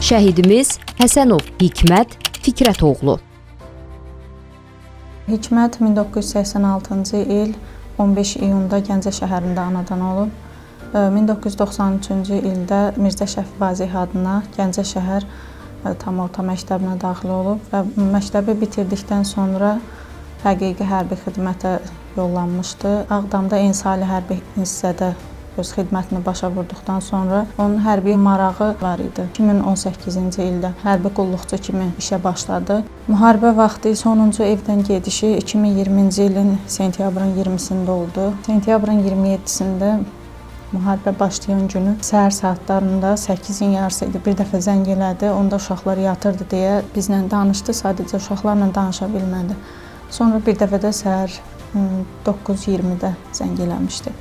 Şəhidimiz Həsənov Hikmət Fikrətoğlu. Hikmət 1986-cı il 15 iyunda Gəncə şəhərində anadan olub. 1993-cü ildə Mirzə Şəfi Vazeh adına Gəncə şəhər tam orta məktəbinə daxil olub və məktəbi bitirdikdən sonra həqiqi hərbi xidmətə yollanmışdı. Ağdamda Ensali hərbi hissədə öz xidmətini başa vurduqdan sonra onun hərbi marağı var idi. 2018-ci ildə hərbi qulluqçu kimi işə başladı. Müharibə vaxtı sonuncu evdən gedişi 2020-ci ilin sentyabrın 20-sində oldu. Sentyabrın 27-sində müharibə başlayan günü səhər saatlarında 8-in yarısı idi. Bir dəfə zəng elədi. Onda uşaqlar yatırdı deyə bizlə danışdı. Sadəcə uşaqlarla danışa bilmədi. Sonra bir dəfə də səhər 9:20-də zəng eləmişdi.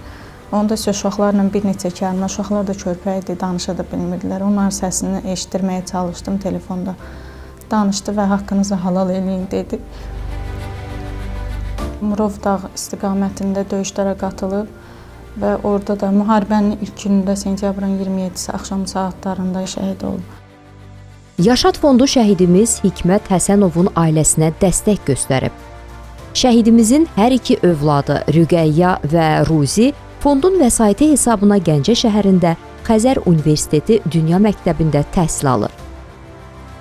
Onda isə uşaqlarla bir neçə kəlmə, uşaqlar da körpə idi, danışa da bilmirdilər. Onların səsini eşitdirməyə çalışdım telefonda. Danışdı və haqqınızı halal eləyin dedi. Murov dağ istiqamətində döyüşlərə qatılıb və orada da müharibənin ilk günündə sentyabrın 27-si axşam saatlarında şəhid olub. Yaşad Fondu şəhidimiz Hikmət Həsənovun ailəsinə dəstək göstərib. Şəhidimizin hər iki övladı Rüqəyya və Ruzi fondun vəsaiti hesabına Gəncə şəhərində Xəzər Universiteti Dünya Məktəbində təhsil alır.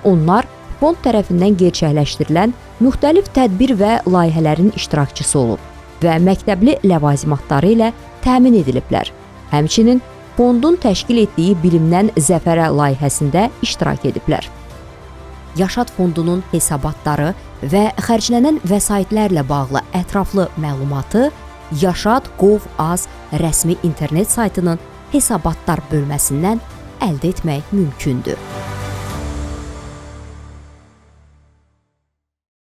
Onlar fond tərəfindən gerçəkləşdirilən müxtəlif tədbir və layihələrin iştirakçısı olub və məktəbli ləvazimatları ilə təmin ediliblər. Həmçinin fondun təşkil etdiyi Bilimdən Zəfərə layihəsində iştirak ediblər. Yaşad Fondunun hesabatları və xərclənən vəsaitlərlə bağlı ətraflı məlumatı Yaşad.gov.az rəsmi internet saytının hesabatlar bölməsindən əldə etmək mümkündür.